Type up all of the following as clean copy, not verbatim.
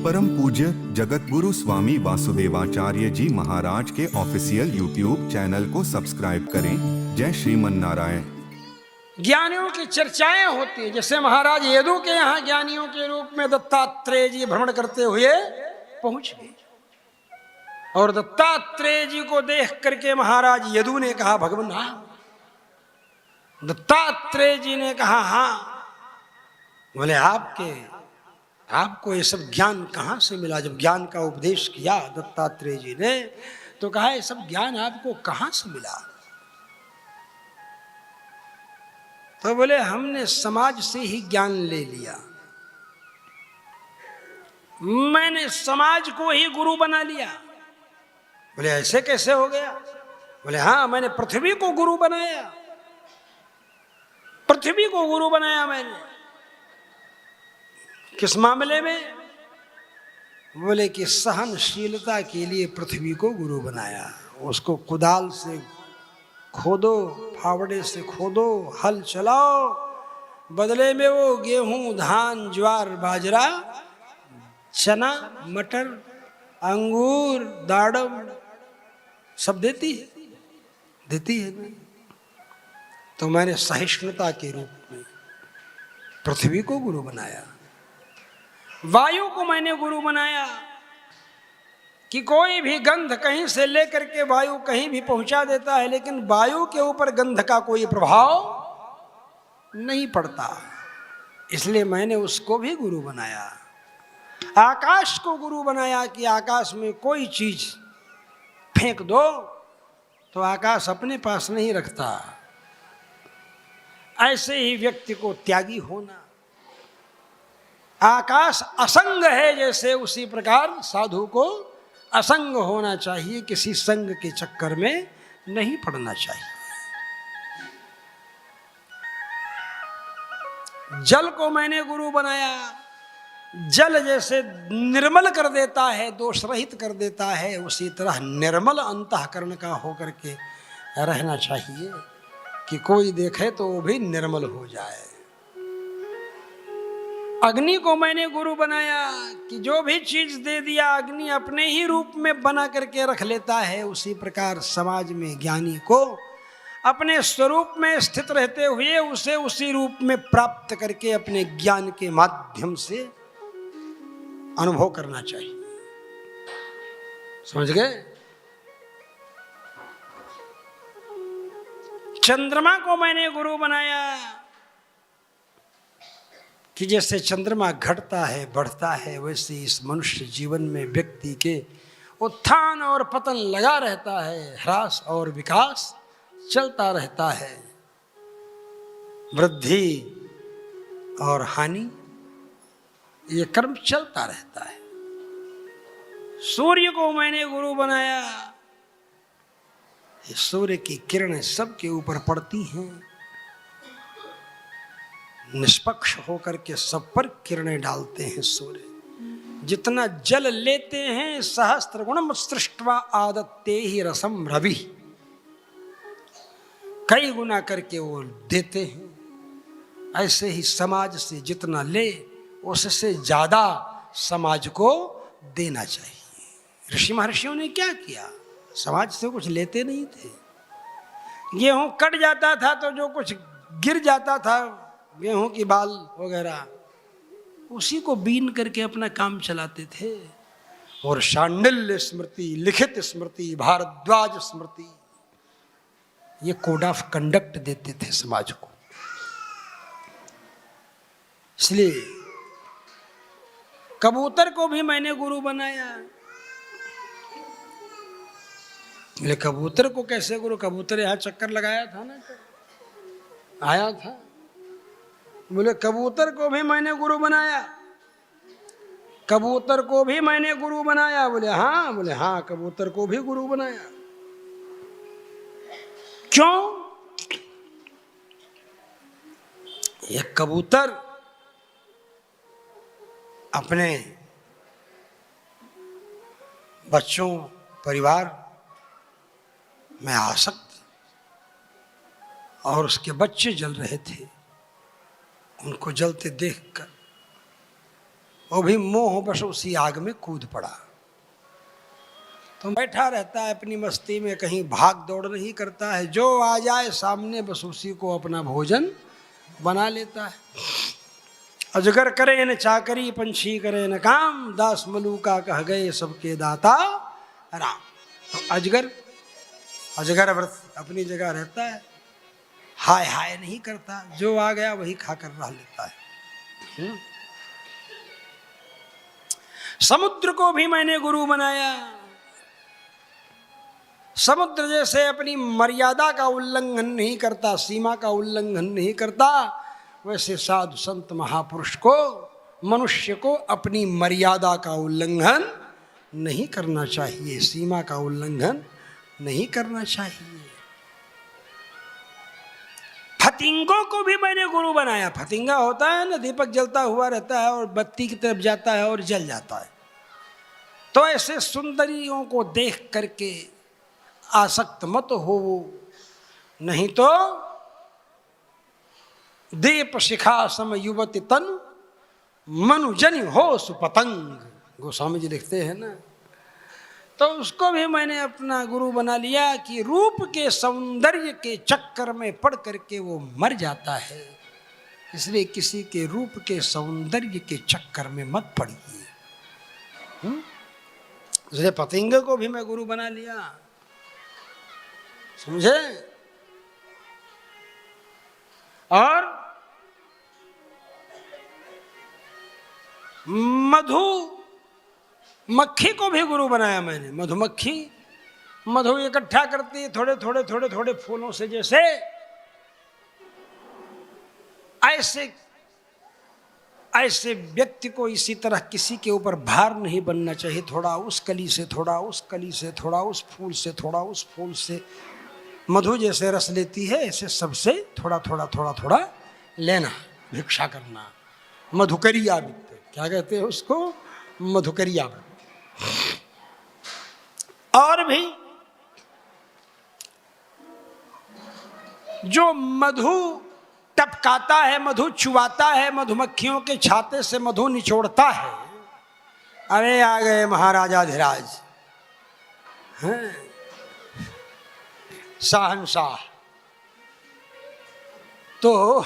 परम पूज्य जगतगुरु स्वामी वासुदेवाचार्य जी महाराज के ऑफिशियल यूट्यूब चैनल को सब्सक्राइब करें। जय श्रीमन नारायण। ज्ञानियों की चर्चाएं होती है, जैसे महाराज यदु के यहाँ ज्ञानियों के रूप में दत्तात्रेय जी भ्रमण करते हुए पहुंच गए और दत्तात्रेय जी को देख करके महाराज यदु ने कहा, भगवान हाँ। दत्तात्रेय जी ने कहा हाँ। बोले आपको ये सब ज्ञान कहाँ से मिला? जब ज्ञान का उपदेश किया दत्तात्रेय जी ने तो कहा ये सब ज्ञान आपको कहाँ से मिला? तो बोले हमने समाज से ही ज्ञान ले लिया, मैंने समाज को ही गुरु बना लिया। बोले ऐसे कैसे हो गया? बोले हाँ, मैंने पृथ्वी को गुरु बनाया, पृथ्वी को गुरु बनाया मैंने। किस मामले में? बोले कि सहनशीलता के लिए पृथ्वी को गुरु बनाया। उसको कुदाल से खोदो, फावड़े से खोदो, हल चलाओ, बदले में वो गेहूं, धान, ज्वार, बाजरा, चना, मटर, अंगूर, दाड़म सब देती है ना। तो मैंने सहिष्णुता के रूप में पृथ्वी को गुरु बनाया। वायु को मैंने गुरु बनाया कि कोई भी गंध कहीं से लेकर के वायु कहीं भी पहुंचा देता है, लेकिन वायु के ऊपर गंध का कोई प्रभाव नहीं पड़ता, इसलिए मैंने उसको भी गुरु बनाया। आकाश को गुरु बनाया कि आकाश में कोई चीज फेंक दो तो आकाश अपने पास नहीं रखता। ऐसे ही व्यक्ति को त्यागी होना। आकाश असंग है जैसे, उसी प्रकार साधु को असंग होना चाहिए, किसी संग के चक्कर में नहीं पड़ना चाहिए। जल को मैंने गुरु बनाया। जल जैसे निर्मल कर देता है, दोष रहित कर देता है, उसी तरह निर्मल अंतःकरण का होकर के रहना चाहिए कि कोई देखे तो वो भी निर्मल हो जाए। अग्नि को मैंने गुरु बनाया कि जो भी चीज दे दिया अग्नि अपने ही रूप में बना करके रख लेता है। उसी प्रकार समाज में ज्ञानी को अपने स्वरूप में स्थित रहते हुए उसे उसी रूप में प्राप्त करके अपने ज्ञान के माध्यम से अनुभव करना चाहिए। समझ गए? चंद्रमा को मैंने गुरु बनाया कि जैसे चंद्रमा घटता है बढ़ता है, वैसे इस मनुष्य जीवन में व्यक्ति के उत्थान और पतन लगा रहता है, ह्रास और विकास चलता रहता है, वृद्धि और हानि ये कर्म चलता रहता है। सूर्य को मैंने गुरु बनाया। ये सूर्य की किरणें सबके ऊपर पड़ती हैं, निष्पक्ष होकर के सब पर किरणें डालते हैं सूर्य। जितना जल लेते हैं सहस्त्र गुणम सृष्ट्वा आदत्ते ही रसम रवि, कई गुना करके वो देते हैं। ऐसे ही समाज से जितना ले उससे ज्यादा समाज को देना चाहिए। ऋषि महर्षियों ने क्या किया? समाज से कुछ लेते नहीं थे। गेहूं कट जाता था तो जो कुछ गिर जाता था, गेहूं की बाल वगैरह, उसी को बीन करके अपना काम चलाते थे। और शांडिल्य स्मृति, लिखित स्मृति, भारद्वाज स्मृति, ये कोड ऑफ कंडक्ट देते थे समाज को। इसलिए कबूतर को भी मैंने गुरु बनाया। बोले कबूतर को कैसे गुरु? कबूतर यहाँ चक्कर लगाया था ना, आया था। बोले कबूतर को भी मैंने गुरु बनाया। कबूतर को भी मैंने गुरु बनाया। बोले हाँ। बोले हाँ, कबूतर को भी गुरु बनाया। क्यों? ये कबूतर अपने बच्चों, परिवार में आसक्त, और उसके बच्चे जल रहे थे, उनको जलते देखकर वो भी मोहवश उसी आग में कूद पड़ा। तो बैठा रहता है अपनी मस्ती में, कहीं भाग दौड़ नहीं करता है, जो आ जाए सामने बस उसी को अपना भोजन बना लेता है। अजगर करे न चाकरी, पंछी करे न काम, दास मलूका कह गए सबके दाता राम। तो अजगर व्रत अपनी जगह रहता है, हाय हाय नहीं करता, जो आ गया वही खाकर रह लेता है। समुद्र को भी मैंने गुरु बनाया। समुद्र जैसे अपनी मर्यादा का उल्लंघन नहीं करता, सीमा का उल्लंघन नहीं करता, वैसे साधु संत महापुरुष को, मनुष्य को अपनी मर्यादा का उल्लंघन नहीं करना चाहिए, सीमा का उल्लंघन नहीं करना चाहिए। फतिंगों को भी मैंने गुरु बनाया। फतिंगा होता है ना, दीपक जलता हुआ रहता है और बत्ती की तरफ जाता है और जल जाता है। तो ऐसे सुंदरियों को देख करके आसक्त मत हो, नहीं तो दीप शिखा सम युवती तन मनुजनि हो सुपतंग, गोस्वामी जी लिखते हैं ना। तो उसको भी मैंने अपना गुरु बना लिया कि रूप के सौंदर्य के चक्कर में पड़ करके वो मर जाता है, इसलिए किसी के रूप के सौंदर्य के चक्कर में मत पड़िए। इसलिए पतंगे को भी मैं गुरु बना लिया, समझे। और मधुमक्खी को भी गुरु बनाया मैंने। मधुमक्खी मधु इकट्ठा करती है थोड़े थोड़े थोड़े थोड़े फूलों से, जैसे ऐसे व्यक्ति को इसी तरह किसी के ऊपर भार नहीं बनना चाहिए। थोड़ा उस कली से, थोड़ा उस कली से, थोड़ा उस फूल से, थोड़ा उस फूल से। मधु जैसे रस लेती है ऐसे सबसे थोड़ा थोड़ा थोड़ा थोड़ा लेना, भिक्षा करना। मधुकरिया वित्त क्या कहते हैं उसको, मधुकरिया। और भी जो मधु टपकाता है, मधु चुवाता है, मधुमक्खियों के छाते से मधु निचोड़ता है। अरे आ गए महाराजाधिराज, शहंशाह। तो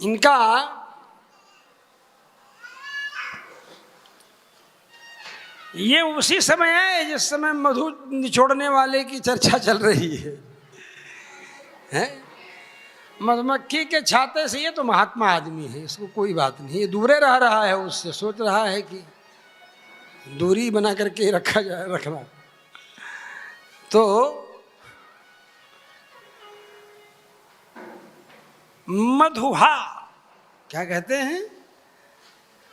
इनका ये उसी समय है जिस समय मधु निचोड़ने वाले की चर्चा चल रही है? मधुमक्खी के छाते से, ये तो महात्मा आदमी है, इसको कोई बात नहीं, ये दूरे रह रहा है उससे, सोच रहा है कि दूरी बना करके रखा जाए, रखना। तो मधुहा क्या कहते हैं,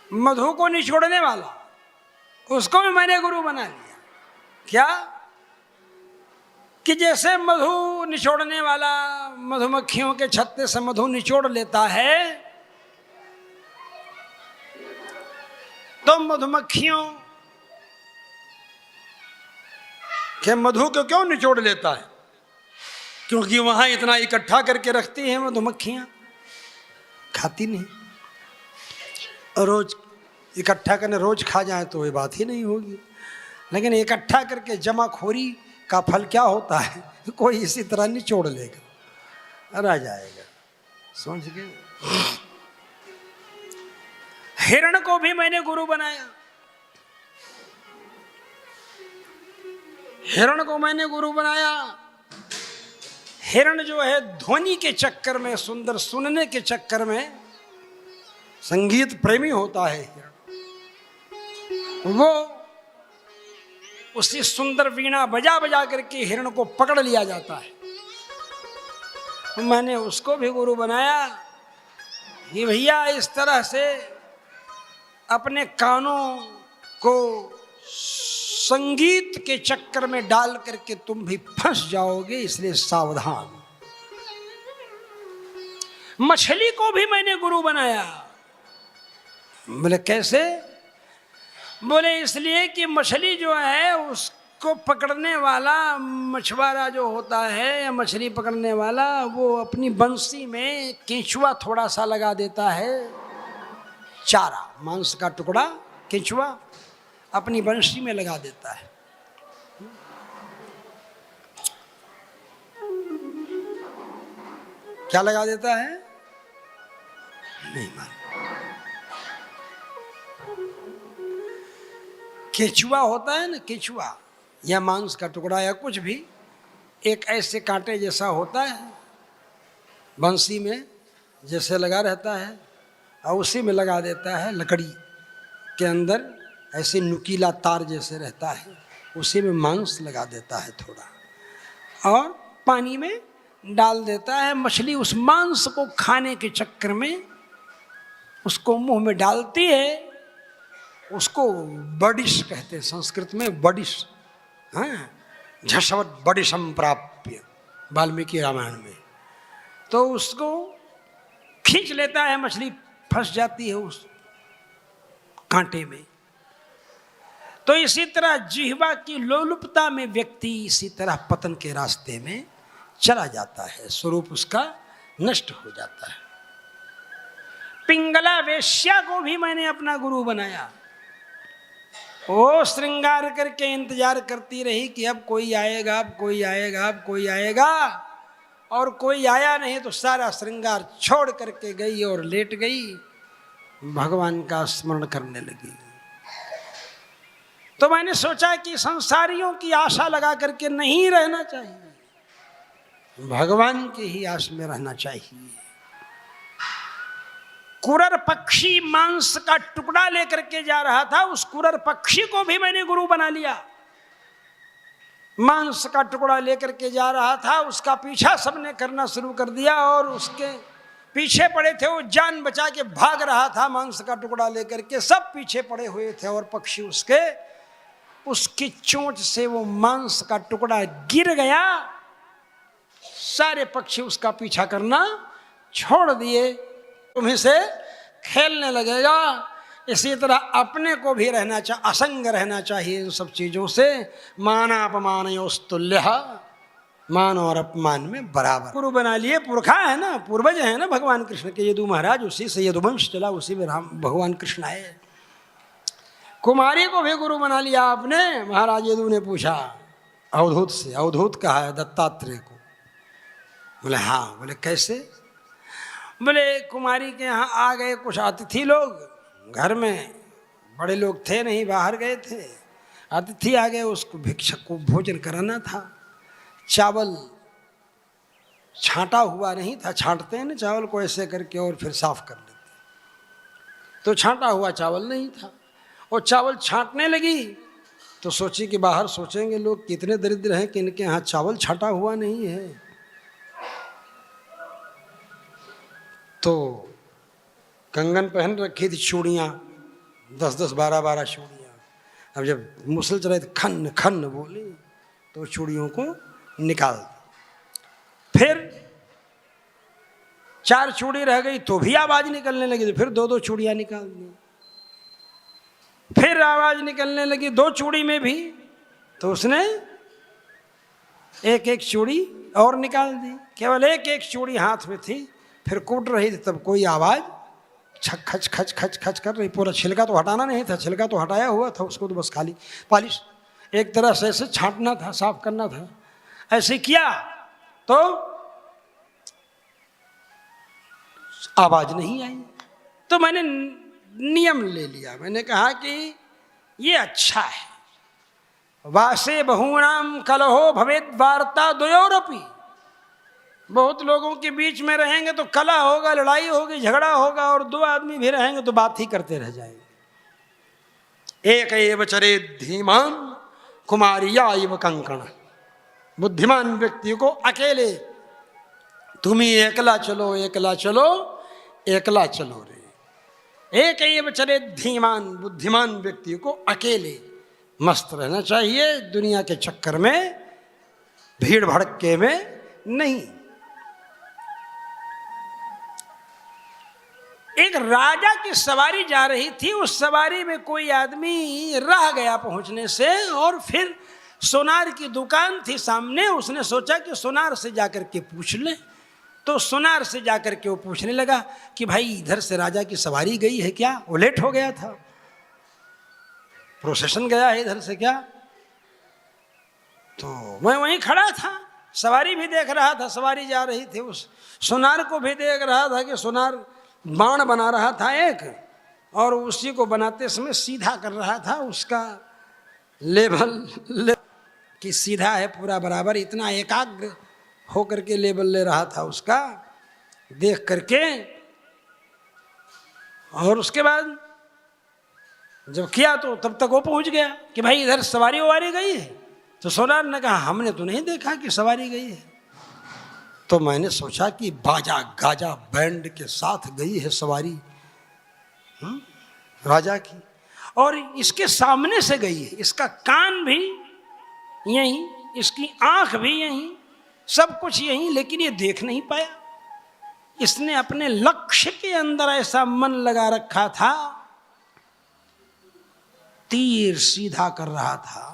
मधु को निचोड़ने वाला, उसको भी मैंने गुरु बना लिया। क्या कि जैसे मधु निचोड़ने वाला मधुमक्खियों के छत्ते से मधु निचोड़ लेता है, तो मधुमक्खियों के मधु को क्यों निचोड़ लेता है? क्योंकि वहां इतना इकट्ठा करके रखती हैं मधुमक्खियां, खाती नहीं। रोज इकट्ठा करने, रोज खा जाए तो ये बात ही नहीं होगी, लेकिन इकट्ठा करके जमाखोरी का फल क्या होता है, कोई इसी तरह निचोड़ लेगा, रह जाएगा। समझ गए। हिरण को भी मैंने गुरु बनाया। हिरण को मैंने गुरु बनाया। हिरण जो है ध्वनि के चक्कर में, सुंदर सुनने के चक्कर में, संगीत प्रेमी होता है हिरण, वो उसी सुंदर वीणा बजा बजा करके हिरण को पकड़ लिया जाता है। मैंने उसको भी गुरु बनाया कि भैया इस तरह से अपने कानों को संगीत के चक्कर में डाल करके तुम भी फंस जाओगे, इसलिए सावधान। मछली को भी मैंने गुरु बनाया। बोले कैसे? बोले इसलिए कि मछली जो है उसको पकड़ने वाला मछुआरा जो होता है या मछली पकड़ने वाला, वो अपनी बंसी में केंचुआ थोड़ा सा लगा देता है चारा, मांस का टुकड़ा केंचुआ अपनी बंशी में लगा देता है। क्या लगा देता है? नहीं मान। केंचुआ होता है ना, केंचुआ या मांस का टुकड़ा या कुछ भी, एक ऐसे कांटे जैसा होता है, बंसी में जैसे लगा रहता है और उसी में लगा देता है, लकड़ी के अंदर ऐसे नुकीला तार जैसे रहता है, उसी में मांस लगा देता है थोड़ा और पानी में डाल देता है। मछली उस मांस को खाने के चक्कर में उसको मुंह में डालती है, उसको बडिश कहते हैं संस्कृत में, बडिश। हाँ, झषवत बडिशम प्राप्य, वाल्मीकि रामायण में। तो उसको खींच लेता है, मछली फंस जाती है उस कांटे में। तो इसी तरह जिह्वा की लोलुपता में व्यक्ति इसी तरह पतन के रास्ते में चला जाता है, स्वरूप उसका नष्ट हो जाता है। पिंगला वेश्या को भी मैंने अपना गुरु बनाया। वो श्रृंगार करके इंतजार करती रही कि अब कोई आएगा, अब कोई आएगा, अब कोई आएगा, और कोई आया नहीं तो सारा श्रृंगार छोड़ करके गई और लेट गई, भगवान का स्मरण करने लगी। तो मैंने सोचा कि संसारियों की आशा लगा करके नहीं रहना चाहिए, भगवान की ही आस में रहना चाहिए। कुरर पक्षी मांस का टुकड़ा लेकर के जा रहा था, उस कुरर पक्षी को भी मैंने गुरु बना लिया। मांस का टुकड़ा लेकर के जा रहा था, उसका पीछा सबने करना शुरू कर दिया और उसके पीछे पड़े थे। वो जान बचा के भाग रहा था मांस का टुकड़ा लेकर के, सब पीछे पड़े हुए थे और पक्षी उसकी चोंच से वो मांस का टुकड़ा गिर गया। सारे पक्षी उसका पीछा करना छोड़ दिए, तुम्हें से खेलने लगेगा। इसी तरह अपने को भी रहना चाहिए, असंग रहना चाहिए इन सब चीजों से। मानापमानयोस्तुल्य, मान और अपमान में बराबर। गुरु बना लिए, पुरखा है ना, पूर्वज है ना भगवान कृष्ण के, यदु महाराज, उसी से यदुवंश चला, उसी में राम भगवान कृष्ण आए। कुमारी को भी गुरु बना लिया आपने। महाराज यदु ने पूछा अवधूत से, अवधूत कहा है दत्तात्रेय को। बोले हाँ। बोले कैसे? बोले कुमारी के यहाँ आ गए कुछ अतिथि लोग, घर में बड़े लोग थे नहीं, बाहर गए थे, अतिथि आ गए, उसको भिक्षक को भोजन कराना था। चावल छांटा हुआ नहीं था, छांटते हैं ना चावल को ऐसे करके और फिर साफ कर लेते, तो छांटा हुआ चावल नहीं था। और चावल छांटने लगी तो सोची कि बाहर सोचेंगे लोग कितने दरिद्र हैं कि इनके यहाँ चावल छांटा हुआ नहीं है। तो कंगन पहन रखी थी, चूड़ियाँ 10-10, 12-12 चूड़ियाँ। अब जब मुसल चले तो खन खन बोली तो चूड़ियों को निकाल दी। फिर 4 चूड़ी रह गई तो भी आवाज निकलने लगी, तो फिर 2-2 चूड़ियाँ निकाल दी। फिर आवाज निकलने लगी 2 चूड़ी में भी, तो उसने 1-1 चूड़ी और निकाल दी। केवल 1-1 चूड़ी हाथ में थी। फिर कूट रही थी तब कोई आवाज छक खच खच खच खच कर रही। पूरा छिलका तो हटाना नहीं था, छिलका तो हटाया हुआ था, उसको तो बस खाली पॉलिश एक तरह से ऐसे छांटना था, साफ करना था। ऐसे किया तो आवाज नहीं आई। तो मैंने नियम ले लिया, मैंने कहा कि ये अच्छा है। वासे बहुनाम कलहो भवेद वार्ता द्वयोरपि। बहुत लोगों के बीच में रहेंगे तो कला होगा, लड़ाई होगी, झगड़ा होगा, और 2 आदमी भी रहेंगे तो बात ही करते रह जाएंगे। एक एव चरे धीमान कुमारिया इव कंकण। बुद्धिमान व्यक्ति को अकेले, तुम ही एकला चलो, एकला चलो, एकला चलो रे। एक एव चरे धीमान, बुद्धिमान व्यक्ति को अकेले मस्त रहना चाहिए, दुनिया के चक्कर में, भीड़ भड़के में नहीं। एक राजा की सवारी जा रही थी, उस सवारी में कोई आदमी रह गया पहुंचने से, और फिर सोनार की दुकान थी सामने। उसने सोचा कि सोनार से जाकर के पूछ ले। तो सोनार से जाकर के वो पूछने लगा कि भाई इधर से राजा की सवारी गई है क्या? वो लेट हो गया था, प्रोसेशन गया है इधर से क्या? तो मैं वहीं खड़ा था, सवारी भी देख रहा था, सवारी जा रही थी, उस सोनार को भी देख रहा था कि सोनार बाण बना रहा था एक, और उसी को बनाते समय सीधा कर रहा था, उसका लेवल कि सीधा है पूरा बराबर, इतना एकाग्र होकर के लेवल ले रहा था उसका देख करके। और उसके बाद जब किया तो तब तक वो पहुंच गया कि भाई इधर सवारी ववारी गई है। तो सोनार ने कहा हमने तो नहीं देखा कि सवारी गई है। तो मैंने सोचा कि बाजा गाजा बैंड के साथ गई है सवारी राजा की, और इसके सामने से गई है, इसका कान भी यहीं, इसकी आंख भी यहीं, सब कुछ यहीं, लेकिन ये देख नहीं पाया। इसने अपने लक्ष्य के अंदर ऐसा मन लगा रखा था, तीर सीधा कर रहा था।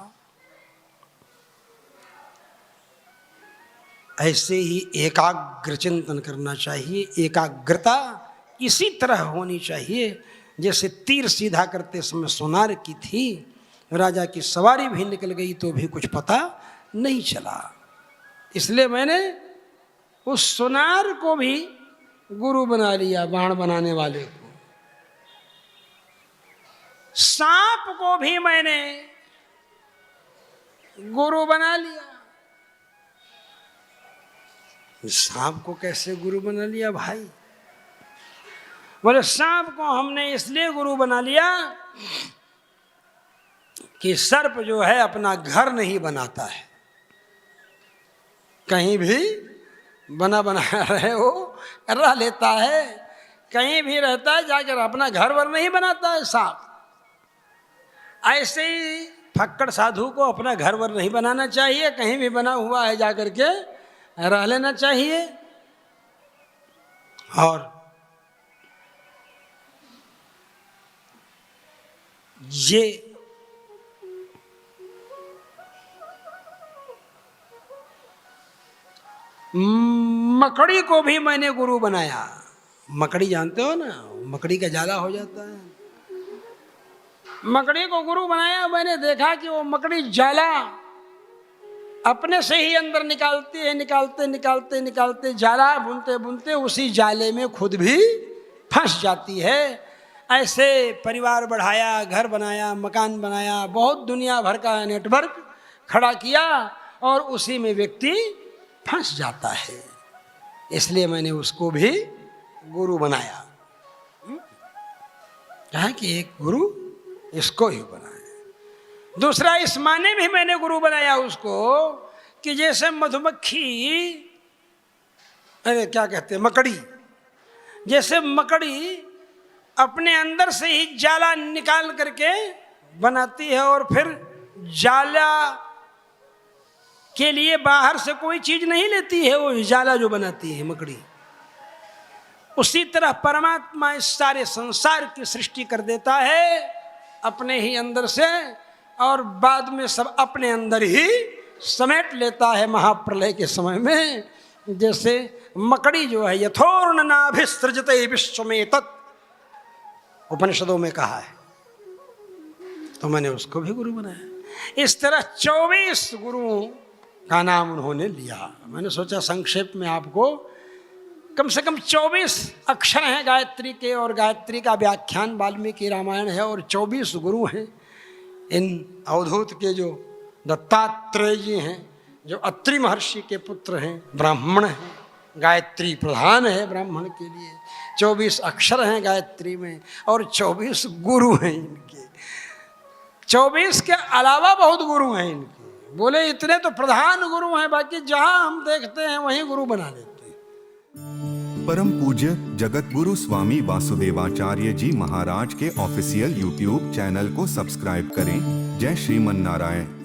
ऐसे ही एकाग्र चिंतन करना चाहिए, एकाग्रता इसी तरह होनी चाहिए जैसे तीर सीधा करते समय सोनार की थी। राजा की सवारी भी निकल गई तो भी कुछ पता नहीं चला। इसलिए मैंने उस सोनार को भी गुरु बना लिया, बाण बनाने वाले को। सांप को भी मैंने गुरु बना लिया। सांप को कैसे गुरु बना लिया भाई? बोले सांप को हमने इसलिए गुरु बना लिया कि सर्प जो है अपना घर नहीं बनाता है, कहीं भी बना रहे वो रह लेता है, कहीं भी रहता है, जाकर अपना घर वर नहीं बनाता है सांप। ऐसे ही फक्कड़ साधु को अपना घर वर नहीं बनाना चाहिए, कहीं भी बना हुआ है जाकर के रह लेना चाहिए। और ये मकड़ी को भी मैंने गुरु बनाया। मकड़ी जानते हो ना, मकड़ी का जाला हो जाता है। मकड़ी को गुरु बनाया। मैंने देखा कि वो मकड़ी जाला अपने से ही अंदर निकालती है, निकालते निकालते निकालते जाला बुनते बुनते उसी जाले में खुद भी फंस जाती है। ऐसे परिवार बढ़ाया, घर बनाया, मकान बनाया, बहुत दुनिया भर का नेटवर्क खड़ा किया और उसी में व्यक्ति फंस जाता है। इसलिए मैंने उसको भी गुरु बनाया। कहा कि एक गुरु इसको ही बनाया। दूसरा इस माने भी मैंने गुरु बनाया उसको कि जैसे मधुमक्खी, अरे क्या कहते हैं, मकड़ी, जैसे मकड़ी अपने अंदर से ही जाला निकाल करके बनाती है और फिर जाला के लिए बाहर से कोई चीज नहीं लेती है, वो जाला जो बनाती है मकड़ी, उसी तरह परमात्मा इस सारे संसार की सृष्टि कर देता है अपने ही अंदर से और बाद में सब अपने अंदर ही समेट लेता है महाप्रलय के समय में। जैसे मकड़ी जो है यथोर्ण नाभिसृजते विश्वमें तत्, उपनिषदों में कहा है, तो मैंने उसको भी गुरु बनाया। इस तरह 24 गुरुओं का नाम उन्होंने लिया। मैंने सोचा संक्षेप में आपको कम से कम 24 अक्षर हैं गायत्री के, और गायत्री का व्याख्यान वाल्मीकि रामायण है, और 24 गुरु हैं। इन अवधूत के जो दत्तात्रेय जी हैं, जो अत्रि महर्षि के पुत्र हैं, ब्राह्मण हैं, गायत्री प्रधान है ब्राह्मण के लिए। 24 अक्षर हैं गायत्री में और 24 गुरु हैं इनके। 24 के अलावा बहुत गुरु हैं इनके। बोले इतने तो प्रधान गुरु हैं, बाकी जहां हम देखते हैं वहीं गुरु बना देते हैं। परम पूज्य जगत गुरु स्वामी वासुदेवाचार्य जी महाराज के ऑफिशियल यूट्यूब चैनल को सब्सक्राइब करें। जय श्रीमन नारायण।